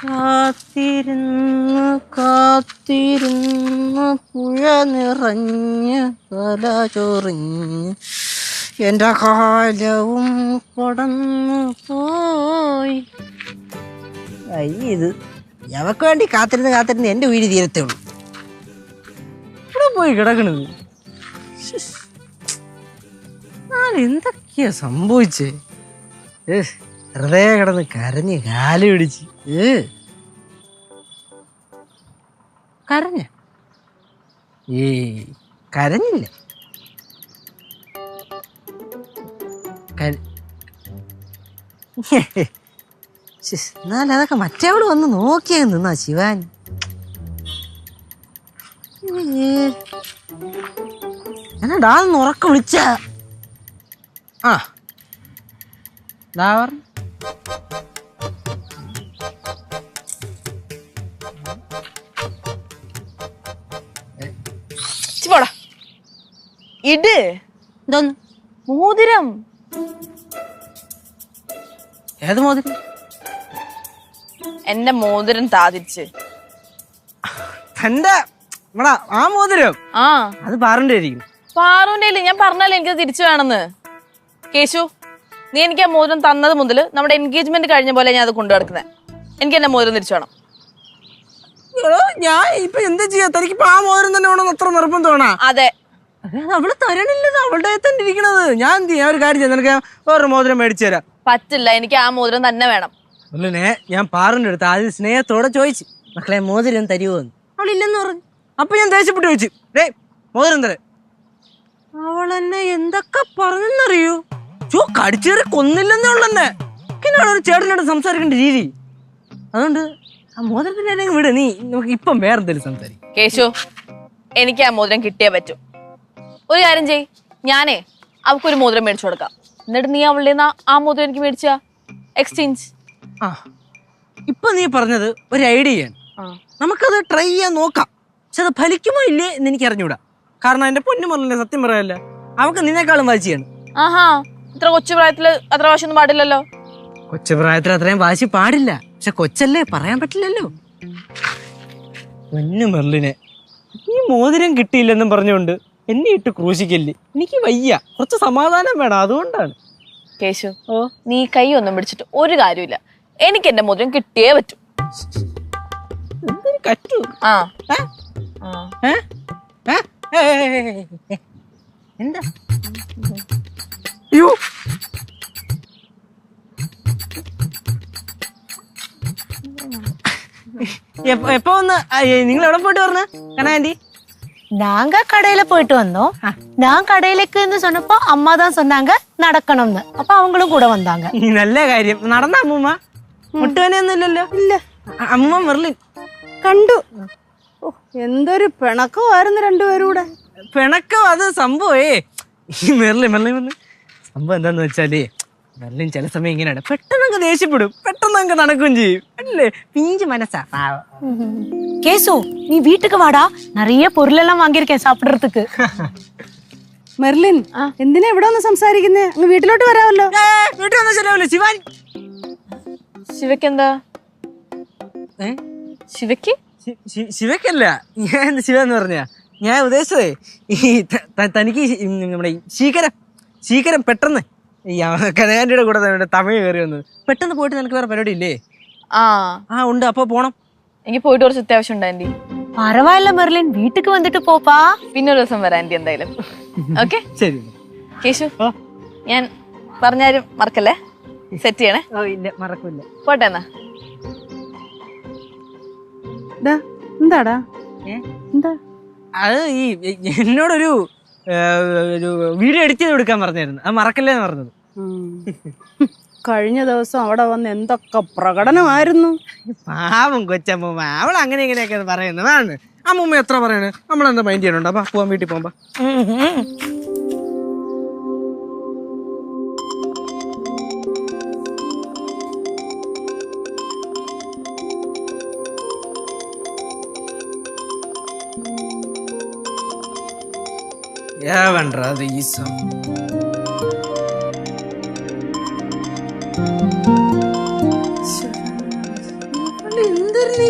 കാത്തിരുന്ന് കാത്തിരുന്ന് പുഴ നിറഞ്ഞ് തല ചൊറിഞ്ഞ് എൻ്റെ കാലവും കടന്നു പോയി. ഇത് ഞവക്ക് വേണ്ടി കാത്തിരുന്ന് എൻ്റെ ഉയിര് തീരത്തേ ഉള്ളൂ. ഇവിടെ പോയി കിടക്കണത്. എന്തൊക്കെയാ സംഭവിച്ചേ? ഹൃദയ കിടന്ന് കരഞ്ഞ് കാല് പിടിച്ച് കരഞ്ഞ കരഞ്ഞില്ല. എന്നാലും അതൊക്കെ മറ്റേവള് വന്ന് നോക്കിയാ നിന്നാ ശിവാൻ. എന്നാ ഉറക്കം വിളിച്ച ഇട് എന്തോന്ന്? മോതിരം. ഏത് മോതിരം? എന്റെ മോതിരം താതിരിച്ച്. തന്റെ ആ മോതിരം? ആ, അത് പാറുന്റെ ആയിരിക്കും. പാറുന്റെ ഇല്ല, ഞാൻ പറഞ്ഞാലേ എനിക്ക് തിരിച്ചു വേണമെന്ന്. കേശു, നീ എനിക്ക് ആ മോതിരം തന്നത് മുതൽ നമ്മുടെ എൻഗേജ്മെന്റ് കഴിഞ്ഞ പോലെ ഞാൻ അത് കൊണ്ടു നടക്കുന്നത്. എനിക്ക് എന്റെ മോതിരം തിരിച്ചു വേണം. ഞാൻ ഇപ്പൊ എന്താ ചെയ്യാ? തനിക്ക് ആ മോതിരം തന്നെ വേണമെന്ന് അത്ര നിർബന്ധമാണോ? അതെ. അവള് തരണില്ലത്, അവളുടെ തന്നെ ഇരിക്കണത്. ഞാൻ എന്ത് ചെയ്യാം? ഒരു കാര്യം ചെയ്യാം, നിനക്ക് വേറൊരു മോതിരം മേടിച്ചു തരാം. പറ്റില്ല, എനിക്ക് ആ മോതിരം തന്നെ വേണം. ഞാൻ പാറിന്റെ അടുത്ത് ആദ്യം സ്നേഹത്തോടെ ചോദിച്ചു, മക്കളെ മോതിരം തരുമോന്ന്. അവളില്ലെന്ന് പറഞ്ഞു. അപ്പൊ ഞാൻ ദേഷ്യപ്പെട്ട് ചോദിച്ചു, മോതിരം തരേ. അവളെന്നെ എന്തൊക്കെ പറഞ്ഞെന്നറിയൂ? കടിച്ചേറി കൊന്നില്ലെന്നുള്ളന്നെ. പിന്നെയാണ് ഒരു ചേട്ടനോട് സംസാരിക്കേണ്ട രീതി. അതുകൊണ്ട് ആ മോതിരത്തിന്റെ വിട്. നീ നമുക്ക് ഇപ്പം വേറെന്തെങ്കിലും സംസാരിക്കും. കേശു, എനിക്ക് ആ മോതിരം കിട്ടിയേ പറ്റൂ. ഒരു കാര്യം ചെയ്, ഞാനേ അവൾക്കൊരു മോതിരം മേടിച്ചു കൊടുക്കാം. എന്നിട്ട് നീ അവളുടെ ആ മോതിരം എനിക്ക് മേടിച്ച എക്സ്ചേഞ്ച്. ഇപ്പൊ നീ പറഞ്ഞത് ഒരു ഐഡിയയാണ്. നമുക്കത് ട്രൈ ചെയ്യാൻ നോക്കാം. പക്ഷെ അത് ഫലിക്കുമോ ഇല്ലേ എന്ന് എനിക്ക് അറിഞ്ഞൂടാ. കാരണം എന്റെ പൊന്നു പറഞ്ഞില്ലേ, സത്യം പറയല്ല, അവക്ക് നിന്നെക്കാളും വാശിയാണ്. ആഹാ, ഇത്ര കൊച്ചു പ്രായത്തില് അത്ര വാശിയൊന്നും പാടില്ലല്ലോ. കൊച്ചു പ്രായത്തിൽ അത്രയും വാശി പാടില്ല. പക്ഷെ കൊച്ചല്ലേ, പറയാൻ പറ്റില്ലല്ലോ. പൊന്നു മെർലിനെ, ഈ മോതിരം കിട്ടിയില്ലെന്നും പറഞ്ഞുകൊണ്ട് എന്നെ ഇട്ട് ക്രൂശിക്കല്ലേ. എനിക്ക് വയ്യ, കുറച്ച് സമാധാനം വേണം, അതുകൊണ്ടാണ്. കേശു, നീ കൈ ഒന്നും പിടിച്ചിട്ട് ഒരു കാര്യമില്ല. എനിക്ക് എന്റെ മോതിരം കിട്ടിയേ പറ്റൂ. കറ്റു? എന്താ? எப்போ வந்து നിങ്ങൾ എവിടെ പോയിട്ട് പറഞ്ഞ கனாண்டி? நாங்க கடையில போயிட்டு வந்தோம். நான் கடையிலக்குன்னு சொன்னப்போ அம்மா தான் சொன்னாங்க நடக்கணும்னு. அப்ப அவங்களும் கூட வந்தாங்க. നല്ല കാര്യം. നടന്ന അമ്മൂമ്മ? മുട്ടുവേനൊന്നുമില്ലല്ലോ? ഇല്ല. അമ്മൂമ്മ മെർലിൻ കണ്ടു. എന്തൊരു പിണക്കമായിരുന്നു രണ്ടുപേരും കൂടെ. പിണക്കം? അത് സംഭവേ മെർലിൻ സംഭവം എന്താന്ന് വെച്ചാലേ, മെർലിൻ ചില സമയം ഇങ്ങനെയാണ്. പെട്ടെന്ന് ദേഷ്യപ്പെടും, പെട്ടെന്ന് നടക്കുകയും ചെയ്യും. അല്ലേ? പിഞ്ചു മനസ്സാ. கேசு, நீ வீட்டுக்கு வாடா, நிறைய பொருள் எல்லாம் வாங்கியிருக்கேன் சாப்பிடுறதுக்கு. മെർലിൻ, എന്തിനാ ഇവിടെ ഒന്ന് സംസാരിക്കുന്നേ? അങ്ങ് വീട്ടിലോട്ട് വരാമല്ലോ. വീട്ടിൽ വന്നാൽ ശരിയാവില്ല. ശിവാൻ, ശിവയ്ക്ക് എന്താ? ശിവയ്ക്ക്? ശിവയ്ക്കല്ല, ഞാൻ എന്ത് ശിവ എന്ന് പറഞ്ഞ, ഞാൻ ഉദ്ദേശിച്ചതേ ഈ തനിക്ക് നമ്മുടെ ശീകരം പെട്ടെന്ന് ഈ കനകാന്റിയുടെ കൂടെ തമിഴ് കയറി വന്നത്. പെട്ടെന്ന് പോയിട്ട് നിനക്ക് വേറെ പരിപാടി ഇല്ലേ? ഉണ്ട്. അപ്പൊ പോണം. എനിക്ക് പോയിട്ട് കുറച്ച് അത്യാവശ്യം ഉണ്ട് ആന്റി. பரவாயில்ல மெர்லின், வீட்டுக்கு வந்துட்டு போப்பா. പിന്നെ ഒരു ദിവസം വരാം ആന്റി എന്തായാലും. ഓക്കെ, ശരി. കേശു, ഞാൻ പറഞ്ഞാലും മറക്കല്ലേ, സെറ്റ് ചെയ്യണേ. ഇല്ല, മറക്കില്ല. പോട്ടെ എന്നാ. എന്താടാ? എന്താ? അത് ഈ എന്നോടൊരു വീഡിയോ എഡിറ്റ് ചെയ്ത് കൊടുക്കാൻ പറഞ്ഞായിരുന്നു. അത് മറക്കല്ലേന്ന് പറഞ്ഞത്. കഴിഞ്ഞ ദിവസം അവിടെ വന്ന് എന്തൊക്കെ പ്രകടനമായിരുന്നു. പാവം കൊച്ചമ്മൂമ്മ, അവൾ അങ്ങനെ ഇങ്ങനെയൊക്കെ പറയുന്നതാണ്. അമ്മൂമ്മ എത്ര പറയണേ, നമ്മളെന്താ മൈൻഡ് ചെയ്യണുണ്ടോ? അപ്പൊ പോവാൻ, വീട്ടിൽ പോകുമ്പോ.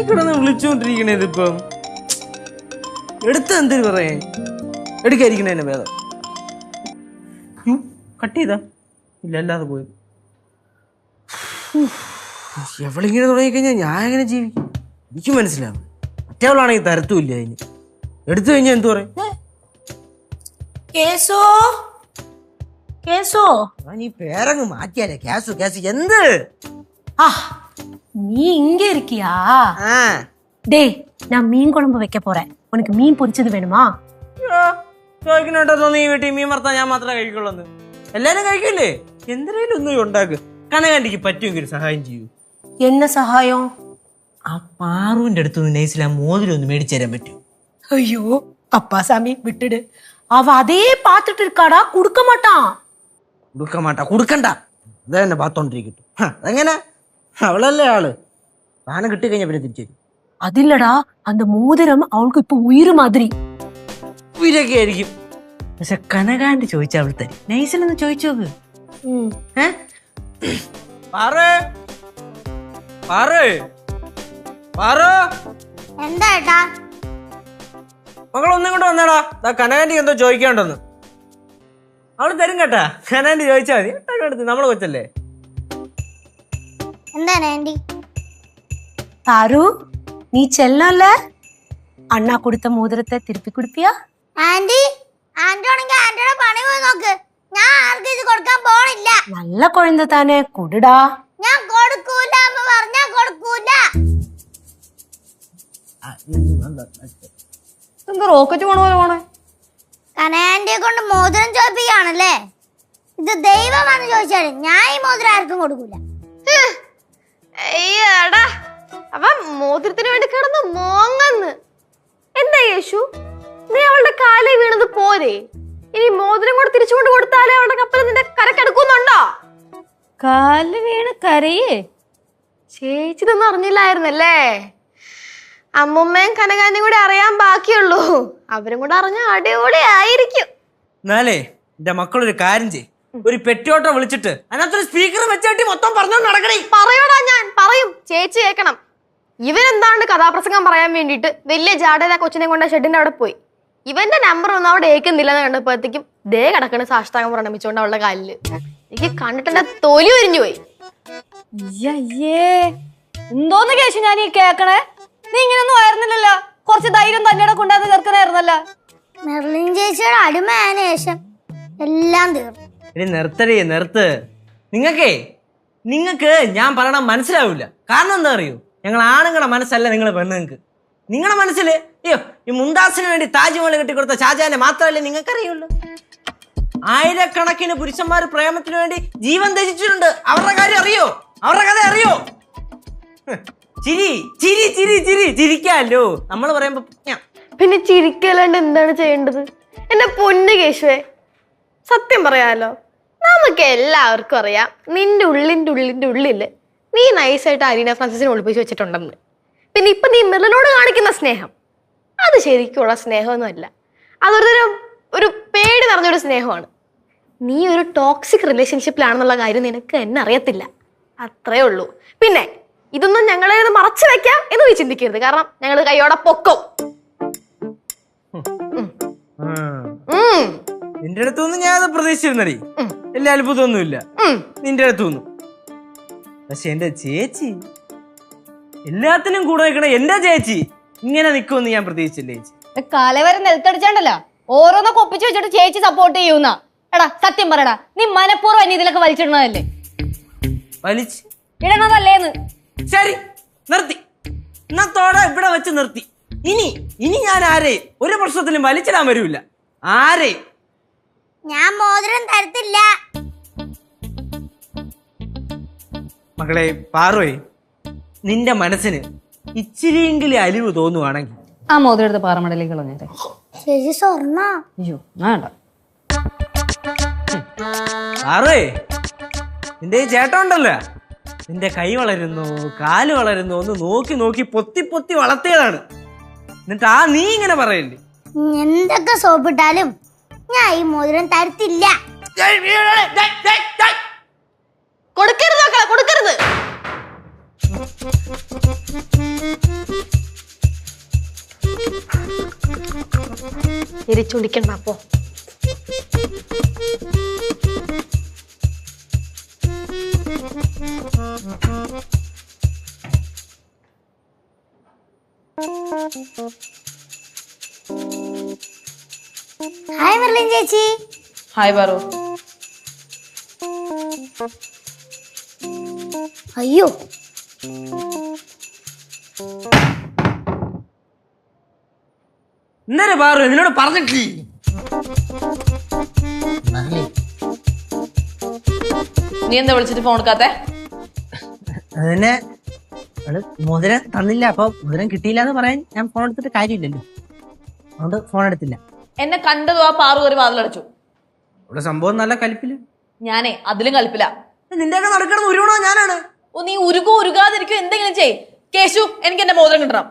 കിടന്ന് വിളിച്ചോണ്ടിരിക്കണേ ഇതിപ്പം എടുത്ത എന്തിനു പറയേ എടുക്കാതിരിക്കണേനെ ഭേദം. കട്ട് ചെയ്താ ഇല്ല അല്ലാതെ പോയി. എവളിങ്ങനെ തുടങ്ങിക്കഴിഞ്ഞാൽ ഞാൻ എങ്ങനെ ജീവിക്കും? എനിക്ക് മനസ്സിലാവും. മറ്റേവളാണെങ്കിൽ തരത്തുമില്ല. അതിന് എടുത്തു കഴിഞ്ഞാൽ എന്തു പറയും? നീ പേരങ്ങ് മാറ്റിയാലേ കേസു കേസ് എന്ത്? நீ இங்க இருக்கியா? டேய் நான் மீன் குழம்பு வைக்க போறேன். உனக்கு மீன் பொரிச்சது வேணுமா? ചോദിക്കണോട്ടോ തോന്നി ഈ വീട്ടിൽ മീൻ വറുത്താൽ ഞാൻ മാത്രമേ കഴിക്കുള്ളൂ. എല്ലാരും കഴിക്കില്ലേ? എന്തിനേലും ഒന്നും ഉണ്ടാക്ക്. കനകാന്റിക്ക് പറ്റുമെങ്കിൽ സഹായം ചെയ്യൂ. என்ன சகாயம்? ആ പാറുവിന്റെ അടുത്തൊന്ന് നൈസിൽ ആ മോതിരം ഒന്ന് മേടിച്ചു തരാൻ പറ്റും? ஐயோ அப்பா சாமி விட்டுடு. அவ அதே பாத்துட்டு இருக்காடா, குடுக்க மாட்டான். കൊടുക്കണ്ട അതെ തന്നെ പാത്തോണ്ടിരിക്കട്ടെ. അതെങ്ങനെ? അവളല്ലേ ആള്. സാധനം കിട്ടി കഴിഞ്ഞ പിന്നെ തിരിച്ചു തരും. അതില്ലടാ, அந்த மோதிரம் அவளுக்கு இப்ப உயிர் மாதிரி. ഉയരൊക്കെ ആയിരിക്കും. പക്ഷെ കനകാണ്ട് ചോദിച്ചാ അവൾ തരും. നൈസിലൊന്ന് ചോദിച്ചു നോക്ക്. എന്താ മകളൊന്നും കൊണ്ട് വന്നാടാ. കനകാന്റി എന്തോ ചോദിക്കാണ്ടെന്ന്. അവള് തരും കേട്ടാ. കനകാന്റി ചോദിച്ചാ മതി. എടുത്ത് നമ്മള് കൊച്ചല്ലേ. എന്താണ് ആന്റി? தாரு நீ செல்லல, அண்ணா கொடுத்த மோதிரத்தை திருப்பி கொடுப்பியா? ആന്റി ആന്റി ആണെങ്കിൽ ആന്റിയുടെ പണി പോയി നോക്ക്. ഞാൻ ആർക്കും ഇത് കൊടുക്കാൻ പോണില്ല. நல்ல குழந்தை தானே, கொடுடா. ഞാൻ കൊടുക്കൂല അമ്മ പറഞ്ഞാ കൊടുക്കൂല. എന്താ റോക്കറ്റ് പോണ പോലെ പോണേ? കനയാന്റിയെ കൊണ്ട് മോതിരം ചോദിപ്പിക്കുകയാണല്ലേ? ഇത് ദൈവമാണെന്ന് ചോദിച്ചാല് ഞാൻ ഈ മോതിരം ആർക്കും കൊടുക്കൂല. അയ്യടാ, അവ മോതിരത്തിന് വേണ്ടി കിടന്ന് മോങ്ങന്ന്. എന്താ യേശു, നീ അവളുടെ കാലേ വീണത് പോരെ? ഇനി മോതിരം കൂടെ തിരിച്ചു കൊണ്ട് കൊടുത്താലേ അവളുടെ കപ്പൽ നിന്റെ കരക്കെടുക്കുന്നുണ്ടോ? കാല് വീണ് കരയേ? ചേച്ചി ഇതൊന്നും അറിഞ്ഞില്ലായിരുന്നല്ലേ? അമ്മുമ്മയും കനകാന്റിയും കൂടെ അറിയാൻ ബാക്കിയുള്ളൂ. അവരും കൂടെ അറിഞ്ഞ അടിപൊളി ആയിരിക്കും. എന്നാലേ എന്റെ മക്കളൊരു കാര്യം ചെയ്യും. ഒരു പെറ്റോട്ടോ വിളിച്ചിട്ട് അതിനകത്തൊരു സ്പീക്കർ വെച്ചാട്ടി മൊത്തം പറഞ്ഞോ നടക്കണേ. പറയൂടാ, ഞാൻ പറയും. ചേച്ചി കേൾക്കണം. ഇവനെന്താണ്ട് കഥാപ്രസംഗം പറയാൻ വേണ്ടിയിട്ട് വലിയ ജാടേത കൊച്ചിനെ കൊണ്ട് ഷെഡിന്റെ അവിടെ പോയി. ഇവന്റെ നമ്പർ ഒന്നും അവിടെ ഏക്കുന്നില്ലെന്ന് കണ്ടപ്പോഴത്തേക്കും ദേ കിടക്കണ സാഷ്ടാംഗം പ്രണമിച്ചോണ്ട് അവളുടെ കാലില്. എനിക്ക് കണ്ടിട്ട് എന്റെ തൊലി ഉരിഞ്ഞു പോയി. അയ്യേ, എന്തോന്ന് കേശു ഞാൻ ഈ കേക്കണേ? നീ ഇങ്ങനൊന്നും ആയിരുന്നില്ലല്ലോ. കുറച്ച് ധൈര്യം തന്നെയുടെ കൊണ്ടാന്ന് കേൾക്കണായിരുന്നല്ലോ. മെർലിൻ ചേച്ചിയുടെ അടിമയായതിനു ശേഷം എല്ലാം തീർന്നു. ഇനി നിർത്ത്. നിങ്ങൾക്ക് ഞാൻ പറയണ മനസ്സിലാവില്ല. കാരണം എന്താ അറിയോ? ഞങ്ങൾ ആണുങ്ങളുടെ മനസ്സല്ല നിങ്ങൾ പെണ്ണുങ്ങൾക്ക്. നിങ്ങളുടെ മനസ്സില് അയ്യോ ഈ മുംതാസിന് വേണ്ടി താജ്മഹൽ കെട്ടിക്കൊടുത്ത ഷാജഹാനെ മാത്രമല്ലേ നിങ്ങൾക്കറിയുള്ളൂ. ആയിരക്കണക്കിന് പുരുഷന്മാർ പ്രേമത്തിന് വേണ്ടി ജീവൻ ത്യജിച്ചിട്ടുണ്ട്. അവരുടെ കാര്യം അറിയോ? അവരുടെ കഥ അറിയോ? ചിരി ചിരി ചിരി ചിരി ചിരിക്കാല്ലോ നമ്മൾ പറയുമ്പോ. പിന്നെ ചിരിക്കല്ലാണ്ട് എന്താണ് ചെയ്യേണ്ടത്? എന്റെ പൊന്നു കേശുവേ, സത്യം പറയാലോ, നമുക്ക് എല്ലാവർക്കും അറിയാം നിന്റെ ഉള്ളില് നീ നൈസായിട്ട് അരീന ഫ്രാൻസിസിനെ ഒളിപ്പിച്ച് വെച്ചിട്ടുണ്ടെന്ന്. പിന്നെ ഇപ്പൊ നീ മെർലിനോട് കാണിക്കുന്ന സ്നേഹം അത് ശരിക്കുള്ള സ്നേഹമൊന്നുമല്ല. അതൊരു പേടി നിറഞ്ഞൊരു സ്നേഹമാണ്. നീ ഒരു ടോക്സിക് റിലേഷൻഷിപ്പിലാണെന്നുള്ള കാര്യം നിനക്ക് എന്നെ അറിയത്തില്ല, അത്രേ ഉള്ളൂ. പിന്നെ ഇതൊന്നും ഞങ്ങളെ മറച്ചു വെക്കാം എന്ന് നീ ചിന്തിക്കരുത്. കാരണം ഞങ്ങൾ കൈയോടെ പൊക്കും. നിന്റെ അടുത്തൊന്നും ഞാൻ അത് പ്രതീക്ഷിച്ചിരുന്നടി. വലിയ അത്ഭുതമൊന്നുമില്ല നിന്റെ അടുത്തൊന്നും. പക്ഷെ എന്റെ ചേച്ചി എല്ലാത്തിനും കൂടെ നിൽക്കണ എന്റെ ചേച്ചി ഇങ്ങനെ നിൽക്കുമെന്ന് ഞാൻ പ്രതീക്ഷിച്ചില്ലേ. ചേച്ചി കാലവരെ നിലത്തടിച്ചാണ്ടല്ലോ ഓരോന്നൊക്കെ ഒപ്പിച്ചു വെച്ചിട്ട് ചേച്ചി സപ്പോർട്ട് ചെയ്യുന്ന. എടാ സത്യം പറയടാ, നീ മനഃപൂർവ്വം എന്നെ ഇതിലൊക്കെ വലിച്ചിടണതല്ലേ? വലിച്ച് ഇടണതല്ലേന്ന്. ശരി നിർത്തി. ഇന്നത്തോടെ ഇവിടെ വെച്ച് നിർത്തി. ഇനി ഞാൻ ആരെയും ഒരു പ്രശ്നത്തിലും വലിച്ചിടാൻ വരൂല. ആരെയും ഞാൻ മോതിരം തരത്തില്ല. മകളെ പാറുവേ, നിന്റെ മനസ്സിന് ഇച്ചിരിയെങ്കിലും അലിവ് തോന്നുവാണെങ്കിൽ ആ മോതിരം എടുത്ത് പാറമടലേക്ക് കളഞ്ഞേരെ. ചേച്ചി സ്വർണ്ണ. അയ്യോ വേണ്ട. പാറുവേ, നിന്റെ ഈ ചേട്ടൻ ഉണ്ടല്ലോ, നിന്റെ കൈ വളരുന്നു കാല് വളരുന്നു ഒന്ന് നോക്കി നോക്കി പൊത്തി പൊത്തി വളർത്തിയതാണ്. എന്നിട്ട് നീ ഇങ്ങനെ പറയല്ലേ? എന്തൊക്കെ സോപ്പിട്ടാലും ഞാൻ ഈ മോതിരം തരത്തില്ല. കൊടുക്കരുത്. തിരിച്ചുടിക്കണ്ട അപ്പോ. ഹായ് മെർലിൻ ചേച്ചി. ഹായ് പാറു. അയ്യോ, ഇന്നലെ പാറു നിന്നോട് പറഞ്ഞിട്ടില്ലേ? നീ എന്താ വിളിച്ചിട്ട് ഫോൺ എടുക്കാത്തെ? അതിനെ മോതിരം തന്നില്ല, അപ്പൊ മോതിരം കിട്ടിയില്ല എന്ന് പറയാൻ ഞാൻ ഫോൺ എടുത്തിട്ട് കാര്യമില്ലല്ലോ, അതുകൊണ്ട് ഫോൺ എടുത്തില്ല. എന്നെ കണ്ടതും ആ പാറു ഒരു വാതിലടച്ചു. ഇവിടെ സംഭവം നല്ല കലിപ്പില്. ഞാനേ അതിലും കളിപ്പില്ല. നിന്റെ ഒക്കെ നടക്കണം ഉരുവണോ ഞാനാണ്. ഓ നീ ഉരുകാതിരിക്കും, എന്തെങ്കിലും ചെയ്. കേശു, എനിക്ക് എന്റെ മോതിരം കിട്ടണം.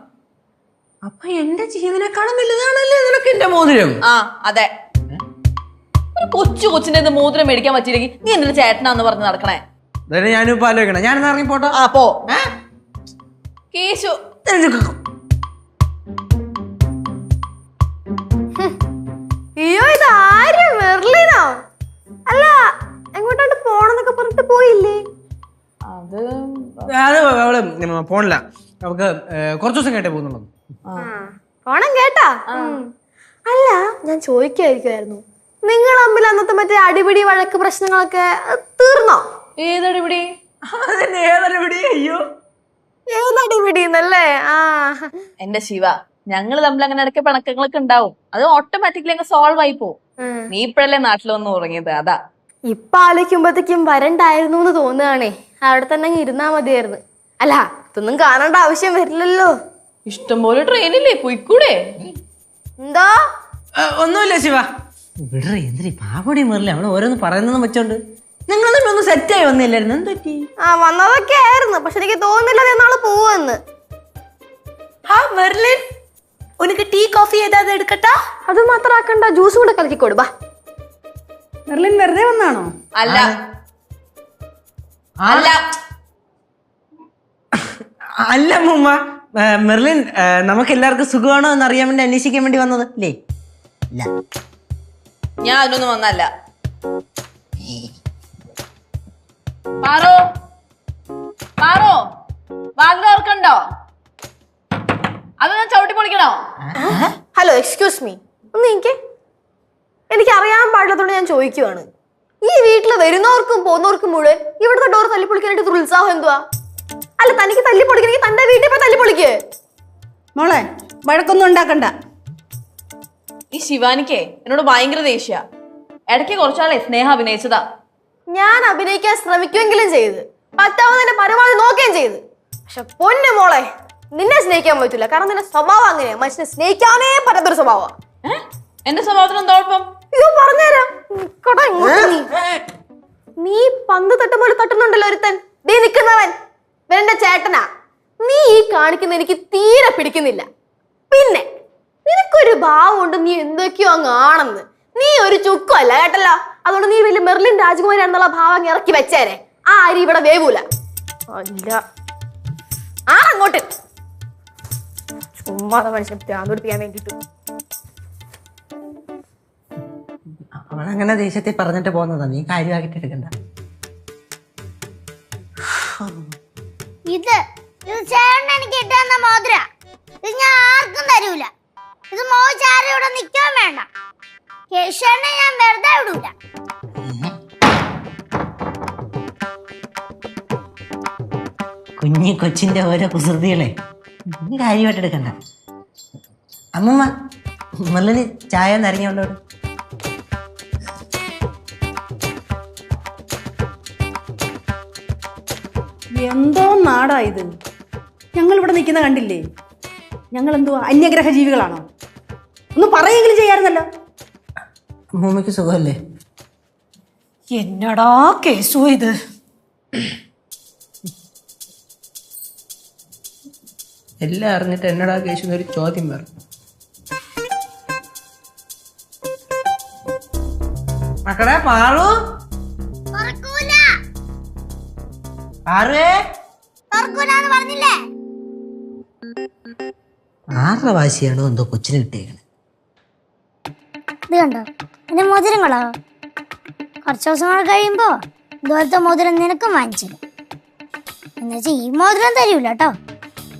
അപ്പൊ എന്റെ ജീവനെക്കാളും വലുതാണല്ലേ നിനക്ക് എന്റെ മോതിരം? ആ അതെ. ഒരു കൊച്ചിന്റെ മോതിരം മേടിക്കാൻ പറ്റിയില്ലെങ്കിൽ നീ എന്തിനാ ചേട്ടനാന്ന് പറഞ്ഞ് നടക്കണേ? അതന്നെ ഞാനിപ്പോ ആലോചിക്കണം. ഞാനെന്നാ ഇറങ്ങി പോട്ടോ? ആ പോ. കേശു, അയ്യോ ഇത് ആര്? മെർലിനോ? അല്ല എങ്ങോട്ടാണ്ട് പോണെന്നൊക്കെ പറഞ്ഞിട്ട് പോയില്ലേ? അത് അത് അവള് പോണില്ല, നമുക്ക് കുറച്ചു ദിവസം കേട്ടേ പോകുന്നുള്ളൂ. പോണം കേട്ടാ. അല്ല ഞാൻ ചോദിക്കായിരിക്കുമായിരുന്നു, നിങ്ങൾ തമ്മിൽ അന്നത്തെ മറ്റേ അടിപിടി വഴക്ക് പ്രശ്നങ്ങളൊക്കെ തീർന്നോ? ഏതടിപിടി? അയ്യോ ഏതടിപിടിന്നല്ലേ? ആ എന്റെ ശിവ, ഞങ്ങള് തമ്മിൽ അങ്ങനെ ഇടയ്ക്ക് പിണക്കങ്ങളൊക്കെ ഉണ്ടാവും. അത് ഓട്ടോമാറ്റിക്കലി അങ്ങ് സോൾവ് ആയി പോവും. നീ ഇപ്പഴല്ലേ നാട്ടിൽ വന്ന് ഉറങ്ങിയത്, അതാ. ഇപ്പൊ ആലോചിക്കുമ്പോഴത്തേക്കും വരണ്ടായിരുന്നു എന്ന് തോന്നുകയാണേ. അവിടെ തന്നെ അങ്ങ് ഇരുന്നാ മതിയായിരുന്നു. അല്ല ഇതൊന്നും കാണേണ്ട ആവശ്യം വരില്ലല്ലോ. ഇഷ്ടംപോലെ ട്രെയിനില്ലേ, പോയിക്കൂടെ? എന്താ? ഒന്നുമില്ല ശിവ, വിടറി. എന്തിരി പാവടി മെറില്ല, അവള് ഓരോന്ന് പറയുന്നതെന്ന് വെച്ചോണ്ട് നിങ്ങൾ തമ്മിൽ ഒന്ന് സെറ്റായി വന്നില്ലായിരുന്നു. എന്ത് പറ്റി? ആ വന്നതൊക്കെ ആയിരുന്നു, പക്ഷെ എനിക്ക് തോന്നുന്നില്ല എന്നാള് പോവെന്ന്. മെർലിൻ, ഉനക്ക് ടീ കോഫി ഏതാ എടുക്കട്ടാ? അത് മാത്രം ആക്കണ്ട, ജ്യൂസ് കൂടെ കലക്കിക്കൊടു. ബാ. മെർലിൻ വെറുതെ വന്നാണോ? അല്ല അല്ല അല്ല മുമ്മ, മെർലിൻ നമുക്ക് എല്ലാവർക്കും സുഖമാണോ എന്ന് അറിയാൻ വേണ്ടി അന്വേഷിക്കാൻ വേണ്ടി വന്നത് അല്ലേ? ഇല്ല, ഞാൻ അതിനൊന്നും വന്നല്ല. പാറോ, പാറോ, വാതിൽ ഓർക്കണ്ടോ? അത് ഞാൻ ചവിട്ടി പൊളിക്കണോ? ഹലോ, എക്സ്ക്യൂസ് മീ, ഒന്ന് എനിക്ക് അറിയാൻ പാടില്ലാത്തോണ്ട് ഞാൻ ചോദിക്കുവാണ്. ഈ വീട്ടിൽ വരുന്നവർക്കും പോകുന്നവർക്കും മുഴുവൻ ഇവിടുത്തെ ഡോർ തല്ലിപ്പൊളിക്കാനായിട്ട് ഒരു ഉത്സാഹം എന്തുവാ? അല്ല തനിക്ക് തല്ലിപ്പൊളിക്കണമെങ്കിൽ തന്റെ വീട്ടിൽ പോയി തല്ലിപ്പൊളിക്ക്. മോളെ വഴക്കൊന്നും ഉണ്ടാക്കണ്ട. ഈ ശിവാനിക്കേ എന്നോട് ഭയങ്കര ദേഷ്യ. ഇടയ്ക്ക് കുറച്ചാളെ സ്നേഹം അഭിനയിച്ചതാ. ഞാൻ അഭിനയിക്കാൻ ശ്രമിക്കുമെങ്കിലും ചെയ്ത്, പറ്റാവുന്നതിന്റെ പരമാവധി നോക്കുകയും ചെയ്ത്. പക്ഷെ പൊന്നു മോളെ, നിന്നെ സ്നേഹിക്കാൻ പറ്റില്ല. കാരണം നിന്റെ സ്വഭാവം അങ്ങനെയാ, മനുഷ്യനെ സ്നേഹിക്കാനേ പറ്റാത്തൊരു സ്വഭാവം. എന്റെ സ്വഭാവത്തിന് എന്താ കുഴപ്പം? അയ്യോ പറഞ്ഞുതരാം. നീ പന്ത് തട്ടുമ്പോൾ തട്ടുന്നുണ്ടല്ലോ ഒരുത്തൻ, നീ നിൽക്കുന്നവൻ എന്റെ ചേട്ടനാ. നീ ഈ കാണിക്കുന്ന എനിക്ക് തീരെ പിടിക്കുന്നില്ല. പിന്നെ നിനക്കൊരു ഭാവമുണ്ട്, നീ എന്തൊക്കെയോ അങ്ങ് ആണെന്ന്. നീ ഒരു ചുക്കല്ല കേട്ടല്ലോ. അതുകൊണ്ട് നീ വലിയ മെർലിൻ രാജകുമാരിയാണെന്നുള്ള ഭാവം ഇറക്കി വെച്ചേരെ. ആ അരി ഇവിടെ വേവൂല. അല്ല ആ അങ്ങോട്ട് ചുമ്മാതെ മനുഷ്യൻ പ്രാന്തുടിപ്പിക്കാൻ വേണ്ടിട്ട്. അവളങ്ങനെ ദേഷ്യത്തിൽ പറഞ്ഞിട്ട് പോകുന്നതാ, നീ കാര്യമാക്കിട്ട് എടുക്കണ്ട. ഇത് ചേട്ടൻ എനിക്ക് ഇട്ടുന്ന മോതിര. ഇത് ഞാൻ ആർക്കും തരൂല. ഇത് മോശാരും ഇവിടെ നിൽക്കാൻ വേണ്ട. കേശവനെ ഞാൻ വെറുതെ വിടൂല. കുഞ്ഞി കൊച്ചിന്റെ ഓരോ കുസൃതികളെ നീ കാര്യമായിട്ട് എടുക്കണ്ട. അമ്മമ്മ, മെർലിന് ചായ നരങ്ങിയോണ്ടോട്. എന്തോ നാടാ ഇത്. ഞങ്ങൾ ഇവിടെ നിൽക്കുന്ന കണ്ടില്ലേ? ഞങ്ങൾ എന്തോ അന്യഗ്രഹ ജീവികളാണോ? ഒന്ന് പറയെങ്കിലും ചെയ്യാറുന്നല്ലോ. അമ്മൂമ്മയ്ക്ക് സുഖമല്ലേ? എന്നടാ കേസു ഇത്? എല്ലാം അറിഞ്ഞിട്ട് എന്നടാ കേശു ഒരു ചോദ്യം പറഞ്ഞു. മക്കളെ പാറു, പാറുവേ, തുറക്കൂലെന്ന് പറഞ്ഞില്ലേ? ആരുടെ വാശിയാണോ എന്തോ കൊച്ചിന് കിട്ടിയേക്കണേ. ഇത് കണ്ടോ എന്റെ മോതിരങ്ങളോ? കുറച്ച് ദിവസങ്ങൾ കഴിയുമ്പോ ഇതുപോലത്തെ മോതിരം നിനക്കും വാങ്ങിച്ചു. എന്നുവെച്ചാ ഈ മോതിരം തരൂല കേട്ടോ.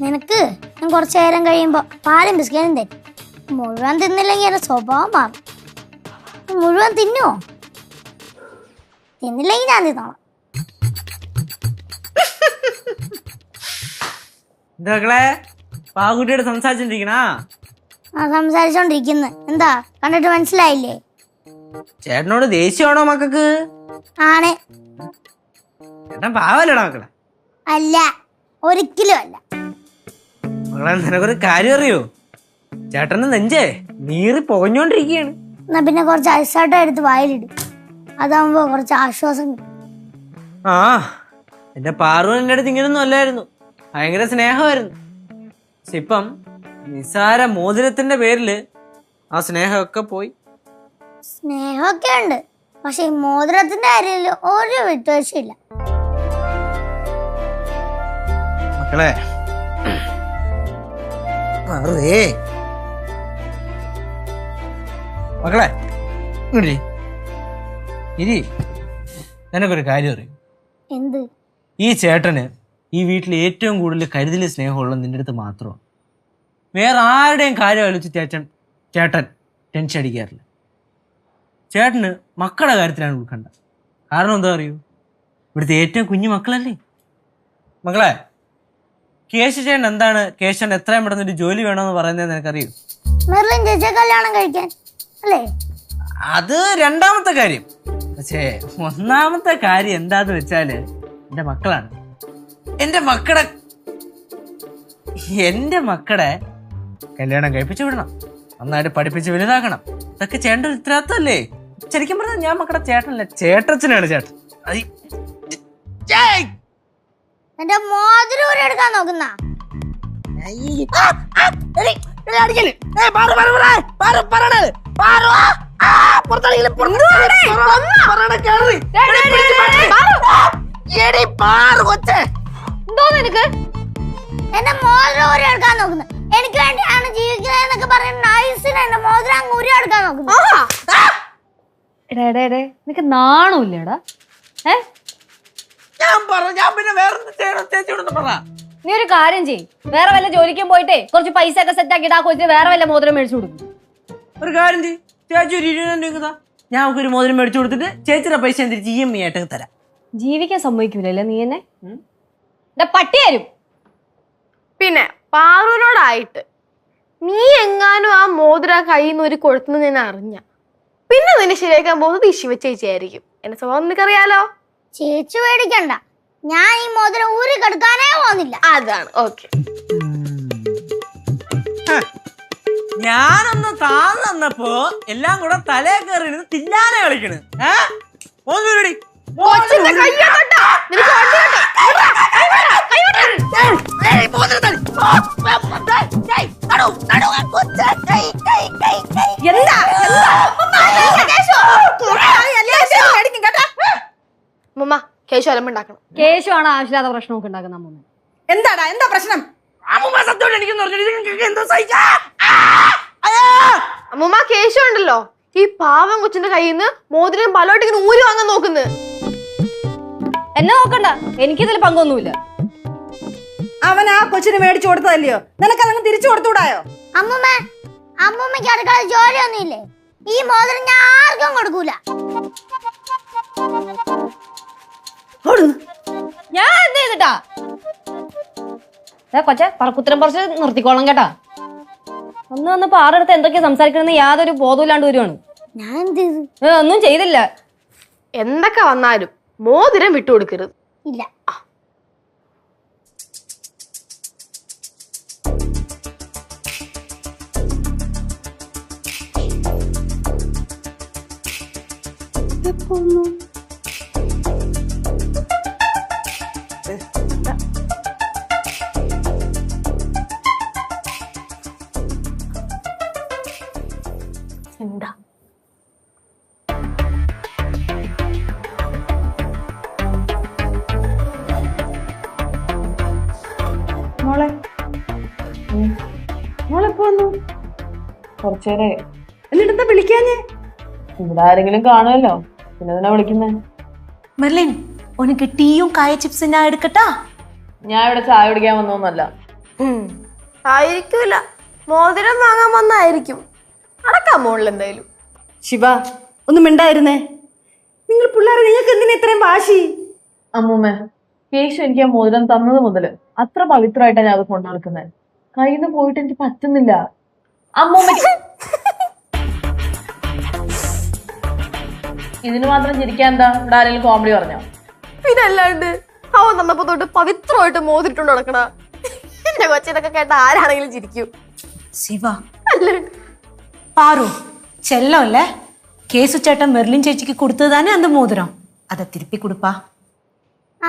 നിനക്ക് ഞാൻ കുറച്ചു നേരം കഴിയുമ്പോ പാലും ബിസ്ക്കറ്റും തരും. മുഴുവൻ തിന്നില്ലെങ്കിൽ എന്റെ സ്വഭാവം മാറും. മുഴുവൻ തിന്നുവോ? തിന്നില്ലെങ്കിൽ ഞാൻ തിന്നോളാം. മക്കളെ പാകുട്ടിയോട് സംസാരിച്ചോണ്ടിരിക്കണ? സംസാരിച്ചോണ്ടിരിക്കുന്നു. എന്താ കണ്ടിട്ട് മനസ്സിലായില്ലേ? ചേട്ടനോട് ദേഷ്യമാണോ മക്കൾക്ക്? ആണ്. ചേട്ടൻ പാവല്ലടാ മക്കളെ. അല്ല, ഒരിക്കലും അല്ല. മക്കളെ നിനക്കൊരു കാര്യം അറിയോ? ചേട്ടന് നെഞ്ചേ നീറി പുകഞ്ഞോണ്ടിരിക്കുകയാണ്. എന്നാ പിന്നെ കുറച്ച് ഐസാട്ടം എടുത്ത് വായിലിടും. അതാവുമ്പോ കുറച്ച് ആശ്വാസം കിട്ടും. ആ എന്റെ പാറു എന്റെ അടുത്ത് ഇങ്ങനൊന്നും അല്ലായിരുന്നു. ഭയങ്കര സ്നേഹമായിരുന്നു. പക്ഷെ ഇപ്പം നിസാര മോതിരത്തിന്റെ പേരില് ആ സ്നേഹമൊക്കെ പോയി. സ്നേഹമൊക്കെ ഉണ്ട്, പക്ഷെ ഈ മോതിരത്തിന്റെ കാര്യത്തിൽ ഒരു വിട്ടുവീഴ്ചയില്ല. മക്കളെ മക്കളെ ഇരി, നിനക്കൊരു കാര്യം അറിയും? എന്ത്? ഈ ചേട്ടന് ഈ വീട്ടിൽ ഏറ്റവും കൂടുതൽ കരുതൽ സ്നേഹമുള്ള നിന്റെ അടുത്ത് മാത്രമാണ്. വേറെ ആരുടെയും കാര്യം ആലോചിച്ച് ചേട്ടൻ ടെൻഷൻ അടിക്കാറില്ല. ചേട്ടന് മക്കളുടെ കാര്യത്തിലാണ് ഉൾക്കണ്ട. കാരണം എന്താ അറിയൂ? ഇവിടുത്തെ ഏറ്റവും കുഞ്ഞു മക്കളല്ലേ. മക്കളെ കേശുചേട്ടൻ എന്താണ് കേശവൻ എത്രയും പെട്ടെന്ന് ഒരു ജോലി വേണമെന്ന് പറയുന്നത് നിനക്കറിയൂ? മെർലിൻ ചേച്ചിയെ കല്യാണം കഴിക്കാൻ അല്ലേ? അത് രണ്ടാമത്തെ കാര്യം. പക്ഷേ ഒന്നാമത്തെ കാര്യം എന്താന്ന് വെച്ചാല് എന്റെ മക്കളാണ്. എന്റെ മക്കളെ കല്യാണം കഴിപ്പിച്ചു വിടണം, നന്നായിട്ട് പഠിപ്പിച്ച് വലുതാക്കണം. ഇതൊക്കെ ചേട്ടൻ്റെ ഒരു ഉത്തരവാദിത്തമല്ലേ? ശരിക്കും പറഞ്ഞാൽ ഞാൻ മക്കളുടെ ചേട്ടനല്ല, ചേട്ടച്ചനാണ് ചേട്ടൻ. എന്റെ മോതിരം എടുക്കാൻ നോക്കുന്ന എന്റെ മോതിരം ഊരി എടുക്കാൻ നോക്കുന്നത്. എനിക്ക് വേണ്ടിയാണ് ജീവിക്കുന്നതെന്നൊക്കെ പറയുന്ന നൈസിന് എന്റെ മോതിരം അങ്ങ് ഊരി എടുക്കാൻ നോക്കുന്നു. നിനക്ക് നാണമില്ലടാ? നീ ഒരു കാര്യം ചെയ്യ്, വേറെ വല്ല ജോലിക്കും പോയിട്ടേ കുറച്ച് പൈസ ഒക്കെ സെറ്റ് ആക്കിയിട്ട് ആ കൊച്ചിന് വേറെ വല്ല മോതിരം മേടിച്ചു കൊടുക്കും. ഒരു കാര്യം ചെയ്യ്, ചേച്ചി ഒരു 20 രൂപ ഞാൻ ഒരു മോതിരം മേടിച്ചു കൊടുത്തിട്ട് ചേച്ചിയുടെ പൈസ എന്തിരിച്ച് EMI ആയിട്ട് തരാം. ജീവിക്കാൻ സമ്മതിക്കൂലല്ലേ നീ എന്നെ? പട്ടി തരും. പിന്നെ പാറുവിനോടായിട്ട് നീ എങ്ങാനും ആ മോതിര കയ്യിൽ നിന്ന് ഒരു കൊഴുത്തുനിന്ന് ഞാൻ അറിഞ്ഞ പിന്നെ നിന്നെ ശരിയാക്കാൻ പോകുന്നത് ഈ ശിവചേച്ചിയായിരിക്കും. എന്റെ സ്വഭാവം നിനക്കറിയാലോ. ചേച്ചി പേടിക്കണ്ട, ഞാൻ ഈ മോതിരം ഊരി കെടുക്കാനേ പോകുന്നില്ല. അതാണ് ഓക്കെ. ഞാനൊന്ന് താന്ന് തന്നപ്പോ എല്ലാം കൂടെ തലേ കയറി തിന്നാനെ കളിക്കണ്. അമ്മ കേശു അലമ്പുണ്ടാക്കണം. കേശു ആണ് ആവശ്യമില്ലാത്ത പ്രശ്നമൊക്കെ ഉണ്ടാക്കുന്ന അമ്മ. എന്താടാ എന്താ പ്രശ്നം? അമ്മൂമ്മ കേശു ഉണ്ടല്ലോ ഈ പാവം കൊച്ചിന്റെ കയ്യിൽ നിന്ന് മോതിരം പലോട്ട് ഇങ്ങനെ ഊരി വാങ്ങാൻ നോക്കുന്നത്. എന്നെ നോക്കണ്ട, എനിക്കിതിൽ പങ്കൊന്നുമില്ല. അവൻ ആ കൊച്ചിന് മേടിച്ചു കൊടുത്തതല്ലയോ, നിനക്കതങ്ങ് തിരിച്ചു കൊടുത്തുകൂടായോ? അമ്മൂമ്മയ്ക്ക് അടുക്കള ജോലിയൊന്നുമില്ലേ? ഈ മോതിരം ഞാൻ ആർക്കും കൊടുക്കൂല. ഞാൻ എന്ത് ചെയ്തിട്ടാ? കൊച്ചെ പറക്കുത്തരം പറിച്ച് നിർത്തിക്കോളാം കേട്ടാ. ഒന്ന് പാറെടുത്ത് എന്തൊക്കെയാ സംസാരിക്കണമെന്ന് യാതൊരു ബോധമില്ലാണ്ട് വരുവാണ്. ഞാൻ എന്ത് ചെയ്തു? ഒന്നും ചെയ്തില്ല. എന്തൊക്കെ വന്നാലും മോതിരം വിട്ടുകൊടുക്കരുത്. ഇല്ല. എന്താ കുറച്ചേരെ. എന്നിട്ടെന്താ വിളിക്കാഞ്ഞേ? ഇവിടെ ആരെങ്കിലും കാണുമല്ലോ, പിന്നെ എന്തിനാ വിളിക്കുന്നേ? മെർലിൻ ഉനക്ക് ടീയും കായ ചിപ്സും ഞാൻ എടുക്കട്ടാ? ഞാൻ ഇവിടെ ചായ കുടിക്കാൻ വന്നോന്നല്ല. ആയിരിക്കൂല, മോതിരം വാങ്ങാൻ വന്നായിരിക്കും. അടക്കാം മോളിൽ എന്തായാലും. ശിവ ഒന്നും മിണ്ടായിരുന്നേ. നിങ്ങൾ പിള്ളേരെ നിങ്ങൾക്ക് എന്തിനാ ഇത്രയും വാശി? അമ്മൂമ്മ, കേശു എനിക്ക് ആ മോതിരം തന്നത് മുതല് അത്ര പവിത്രമായിട്ടാണ് ഞാൻ അത് കൊണ്ടു നടക്കുന്നത്. കയ്യിൽ നിന്ന് പോയിട്ട് എനിക്ക് പറ്റുന്നില്ല. അമ്മൂമ്മ ഇതിന് മാത്രം ചിരിക്കാൻ എന്താ? ഇവിടെ ആരെങ്കിലും കോമഡി പറഞ്ഞോ? ഇതല്ലാണ്ട് അവൻ തന്നപ്പോ തൊട്ട് പവിത്രമായിട്ട് മോതിരിട്ടുണ്ട് നടക്കണ എന്റെ കൊച്ചിനൊക്കെ കേട്ട ആരാണെങ്കിലും ചിരിക്കും. ശിവ അല്ലാണ്ട് പാറു ചെല്ലം അല്ലേ, കേസു ചേട്ടൻ മെർലിൻ ചേച്ചിക്ക് കൊടുത്തതാണ് അന്ത മോതിരം, അതെ തിരുപ്പി കൊടുപ്പാ.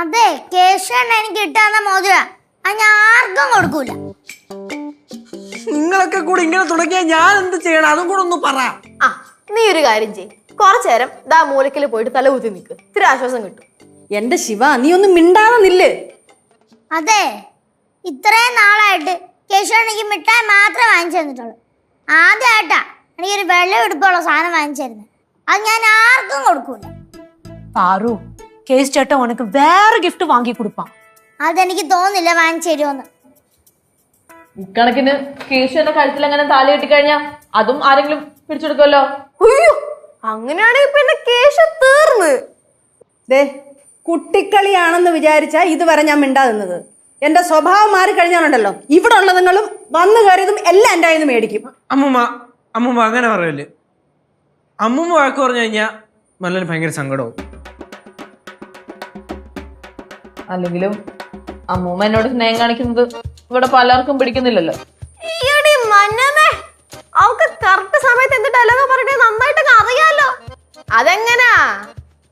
അതെ, കേശവണ്ണ എനിക്ക് കിട്ടാന്ന മോതിര അത് ഞാൻ ആർക്കും കൊടുക്കൂല. നിങ്ങളൊക്കെ കൂടെ ഇങ്ങനെ തുടങ്ങിയാൽ ഞാൻ എന്ത് ചെയ്യണം? അതും കൂടെ ഒന്ന് പറ. ആ, നീ ഒരു കാര്യം ചെയ്യ്, കുറച്ചു നേരം ദാ മൂലക്കിൽ പോയിട്ട് തല കുത്തി നിൽക്ക്, ഇത്തിരി ആശ്വാസം കിട്ടും. എന്റെ ശിവ നീ ഒന്നും മിണ്ടാതെ നില്ല്. അതെ, ഇത്രയും നാളായിട്ട് കേശവണ്ണയ്ക്ക് മിഠായി മാത്രമേ വാങ്ങിച്ചു തന്നിട്ടുള്ളൂ. ആദ്യമായിട്ടാ എനിക്കൊരു വെള്ളം എടുപ്പുള്ള സാധനം വാങ്ങിച്ചു തരുന്നത്. അത് ഞാൻ ആർക്കും കൊടുക്കൂല. പാറു കേസ് ചേട്ടൻ ഉനക്ക് വേറെ ഗിഫ്റ്റ് വാങ്ങി കൊടുപ്പാ. അതെനിക്ക് തോന്നില്ല വാങ്ങിച്ചു തരുമോന്ന്. ഇക്കണക്കിന് കേശു എന്റെ കഴുത്തിൽ അങ്ങനെ താലി കെട്ടിക്കഴിഞ്ഞാ അതും ആരെങ്കിലും പിടിച്ചെടുക്കുമല്ലോ. അയ്യോ, അങ്ങനെയാണെങ്കിൽ പിന്നെ കേശു തീർന്ന്. ദേ കുട്ടിക്കളിയാണെന്ന് വിചാരിച്ചാ ഇതുവരെ ഞാൻ മിണ്ടാകുന്നത്. എന്റെ സ്വഭാവം മാറിക്കഴിഞ്ഞാലുണ്ടല്ലോ ഇവിടെ ഉള്ളതുങ്ങളും വന്നു കയറിയതും എല്ലാം എൻ്റെ കയ്യിൽ നിന്ന് മേടിക്കും. അമ്മൂമ്മ അങ്ങനെ പറയല്ലേ. അമ്മൂമ്മ വാക്ക് പറഞ്ഞു കഴിഞ്ഞാൽ നല്ല ഭയങ്കര സങ്കടവും. അല്ലെങ്കിലും അമ്മൂമ്മ എന്നോട് സ്നേഹം കാണിക്കുന്നത് ഇവിടെ പലർക്കും പിടിക്കുന്നില്ലല്ലോ. ഈയടി മന്നമേ, അവക്ക് കറക്റ്റ് സമയത്ത് എന്ത് ഡയലോഗ് പറഞ്ഞേ നന്നായിട്ടൊക്കെ അറിയാലോ. അതെങ്ങനാ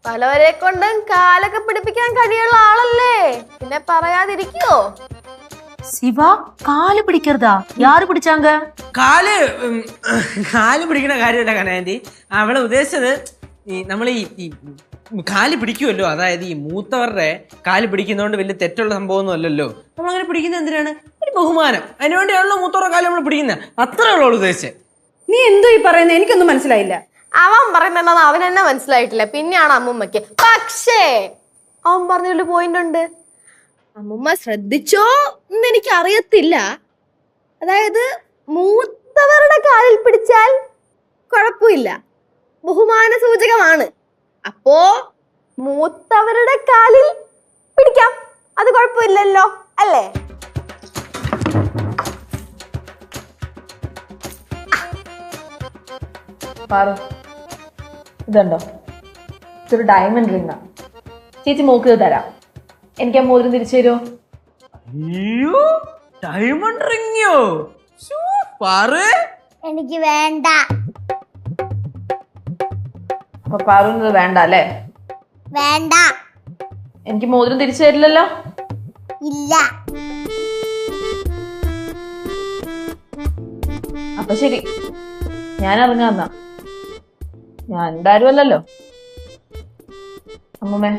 പലവരെ കൊണ്ടും കാലൊക്കെ പിടിപ്പിക്കാൻ കഴിയുള്ള ആളല്ലേ, പിന്നെ പറയാതിരിക്കോ? ശിവ കാല് പിടിക്കരുതാ, യാര് പിടിച്ചാങ്ക? കാല് പിടിക്കുന്ന കാര്യമല്ല കനകാന്റി. അവളെ ഉദ്ദേശിച്ചത് നമ്മൾ ഈ കാല് പിടിക്കുമല്ലോ, അതായത് ഈ മൂത്തവരുടെ കാല് പിടിക്കുന്നതുകൊണ്ട് വലിയ തെറ്റുള്ള സംഭവമൊന്നും അല്ലല്ലോ. നമ്മളങ്ങനെ പിടിക്കുന്നത് എന്തിനാണ്? ഒരു ബഹുമാനം, അതിനുവേണ്ടിയാണല്ലോ മൂത്തവരുടെ കാല് നമ്മൾ പിടിക്കുന്നത്. അത്രേ ഉള്ളൂ ഉദ്ദേശിച്ചത്. നീ എന്തോ ഈ പറയുന്നത്? എനിക്കൊന്നും മനസ്സിലായില്ല. അവൻ പറയുന്നുണ്ടെന്ന് അവൻ എന്നെ മനസ്സിലായിട്ടില്ല, പിന്നെയാണ് അമ്മുമ്മക്ക്. പക്ഷേ അവൻ പറഞ്ഞൊരു പോയിന്റ് ഉണ്ട്. അമ്മുമ്മ ശ്രദ്ധിച്ചോ എന്ന് എനിക്ക് അറിയത്തില്ല. അതായത് മൂത്തവരുടെ കാലിൽ പിടിച്ചാൽ കുഴപ്പമില്ല, ബഹുമാന സൂചകമാണ്. അപ്പോ മൂത്തവരുടെ കാലിൽ പിടിക്കാം, അത് കുഴപ്പമില്ലല്ലോ അല്ലേ? പാറു, ഇതുണ്ടോ? ഇതൊരു ഡയമണ്ട് റിംഗാ. ചേച്ചി മോക്ക് തരാം. എനിക്ക് ആ മോതിരം തിരിച്ചു തരുമോ? അയ്യോ, ഡയമണ്ട് റിംഗോ? എനിക്ക് വേണ്ട. അപ്പൊ പാറുന്നത് വേണ്ട അല്ലേ? വേണ്ട. എനിക്ക് മോതിരം തിരിച്ചു തരില്ലല്ലോ? ഇല്ല. അപ്പൊ ശരി, ഞാൻ ഇറങ്ങാന്നാ. ഞാൻ എന്തായാലും അല്ലല്ലോ. അമ്മൂമ്മേ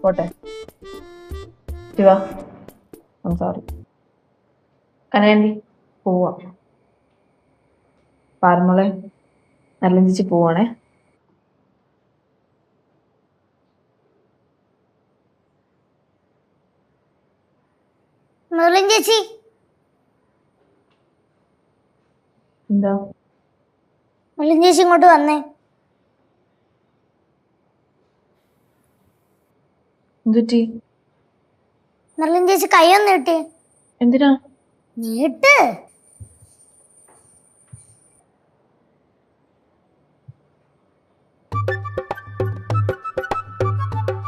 പോട്ടെ. ശിവ സോറി. കനകാന്റി പോവാ. പാറമോളെ നല്ല ചേച്ചി പോവാണേ. മെർലിൻ ചേച്ചി, എന്താ? മെർലിൻ ചേച്ചി ഇങ്ങോട്ട് വന്നേ. എന്തുറ്റി? മെർലിൻ ചേച്ചി കൈയൊന്ന് നീട്ടി. എന്തിനാ? നീട്ട്.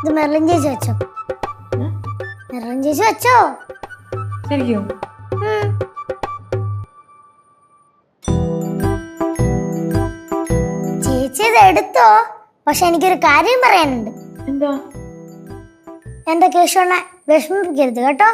ഇത് മെർലിൻ ചേച്ചി വെച്ചോ. മെർലിൻ ചേച്ചി വെച്ചോ. ശരിക്കും? ചേച്ചി ഇത് എടുത്തോ, പക്ഷെ എനിക്കൊരു കാര്യം പറയാനുണ്ട്. എന്താ? എന്റെ കേശവണ്ണെ വിഷമിപ്പിക്കരുത് കേട്ടോ.